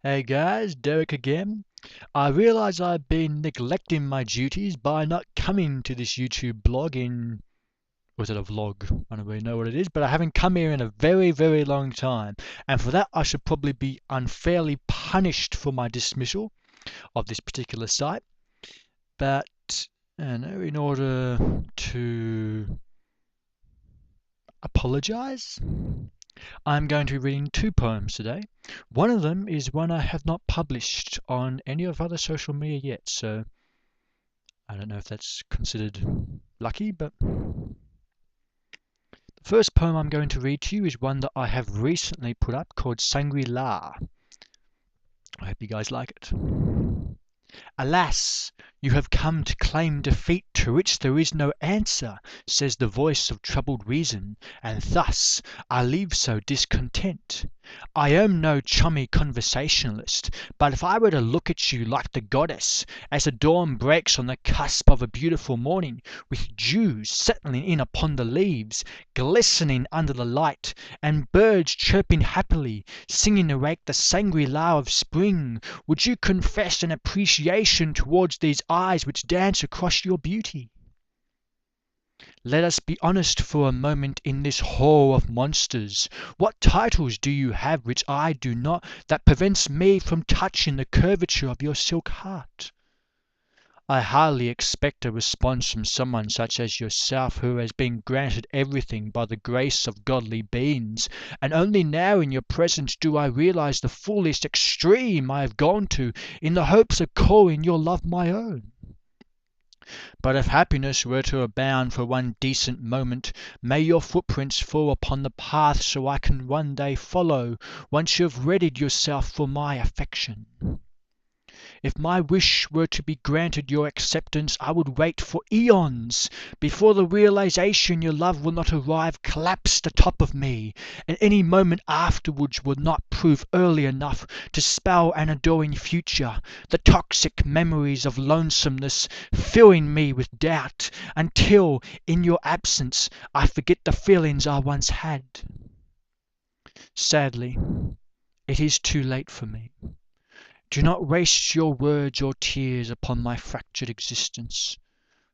Hey guys, Derek again. I realize I've been neglecting my duties by not coming to this YouTube blog was it a vlog? I don't really know what it is, but I haven't come here in a very, very long time. And for that, I should probably be unfairly punished for my dismissal of this particular site. But, in order to apologize, I'm going to be reading two poems today. One of them is one I have not published on any of other social media yet, so I don't know if that's considered lucky, but the first poem I'm going to read to you is one that I have recently put up called Shangri. I hope you guys like it. Alas, you have come to claim defeat to which there is no answer, says the voice of troubled reason, and thus I leave so discontent. I am no chummy conversationalist, but if I were to look at you like the goddess, as the dawn breaks on the cusp of a beautiful morning, with dew settling in upon the leaves, glistening under the light, and birds chirping happily, singing awake the Shangri-La of spring, would you confess an appreciation towards these eyes which dance across your beauty? Let us be honest for a moment in this hall of monsters. What titles do you have which I do not, that prevents me from touching the curvature of your silk heart? I hardly expect a response from someone such as yourself who has been granted everything by the grace of godly beings, and only now in your presence do I realize the fullest extreme I have gone to in the hopes of calling your love my own. But if happiness were to abound for one decent moment, may your footprints fall upon the path so I can one day follow, once you have readied yourself for my affection. If my wish were to be granted your acceptance, I would wait for eons before the realization your love will not arrive collapsed atop of me, and any moment afterwards will not prove early enough to spell an adoring future, the toxic memories of lonesomeness filling me with doubt, until, in your absence, I forget the feelings I once had. Sadly, it is too late for me. Do not waste your words or tears upon my fractured existence,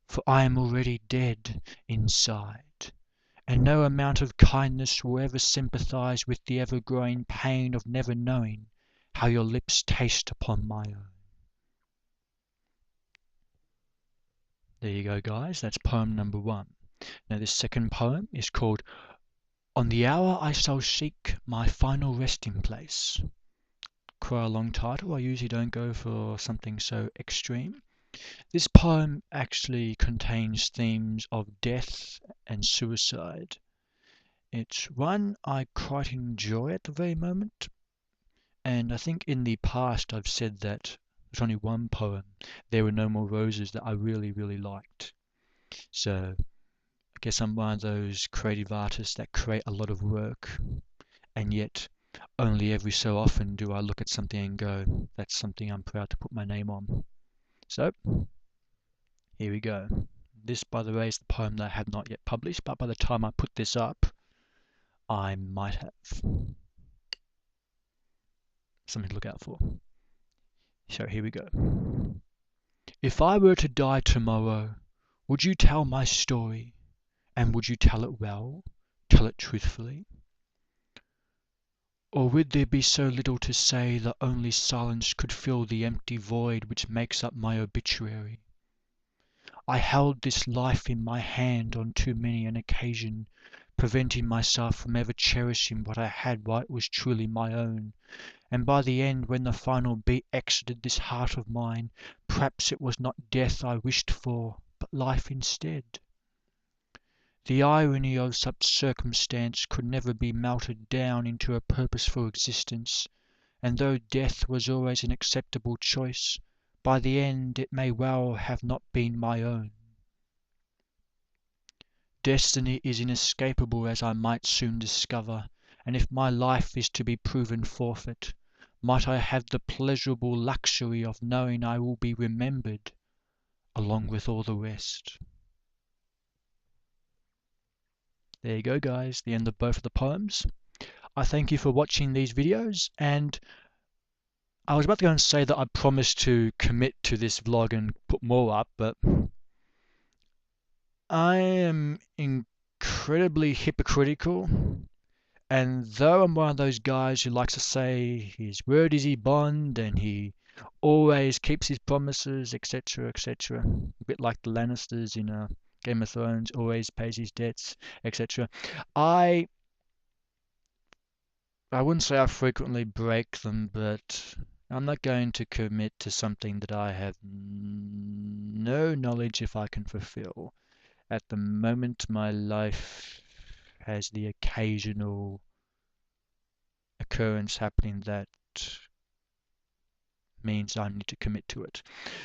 for I am already dead inside, and no amount of kindness will ever sympathize with the ever-growing pain of never knowing how your lips taste upon my own. There you go, guys. That's poem number one. Now, this second poem is called On the Hour I Shall Seek My Final Resting Place. Quite a long title. I usually don't go for something so extreme. This poem actually contains themes of death and suicide. It's one I quite enjoy at the very moment, and I think in the past I've said that there's only one poem, There Were No More Roses, that I really, really liked. So I guess I'm one of those creative artists that create a lot of work, and yet only every so often do I look at something and go, that's something I'm proud to put my name on. So here we go. This, by the way, is the poem that I have not yet published, but by the time I put this up, I might have. Something to look out for. So here we go. If I were to die tomorrow, would you tell my story? And would you tell it well? Tell it truthfully? Or would there be so little to say that only silence could fill the empty void which makes up my obituary? I held this life in my hand on too many an occasion, preventing myself from ever cherishing what I had while it was truly my own, and by the end, when the final beat exited this heart of mine, perhaps it was not death I wished for, but life instead. The irony of such circumstance could never be melted down into a purposeful existence, and though death was always an acceptable choice, by the end it may well have not been my own. Destiny is inescapable, as I might soon discover, and if my life is to be proven forfeit, might I have the pleasurable luxury of knowing I will be remembered along with all the rest. There you go, guys, the end of both of the poems. I thank you for watching these videos, and I was about to go and say that I promised to commit to this vlog and put more up, but I am incredibly hypocritical. And though I'm one of those guys who likes to say his word is his bond and he always keeps his promises, etc., etc., a bit like the Lannisters in Game of Thrones, always pays his debts, etc. I I wouldn't say I frequently break them, but I'm not going to commit to something that I have no knowledge if I can fulfill. At the moment, my life has the occasional occurrence happening that means I need to commit to it.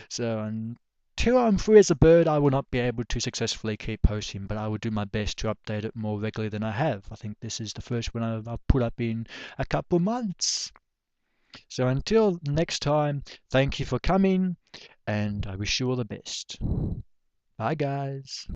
So until I'm free as a bird, I will not be able to successfully keep posting, but I will do my best to update it more regularly than I have. I think this is the first one I've put up in a couple months. So until next time, thank you for coming, and I wish you all the best. Bye, guys.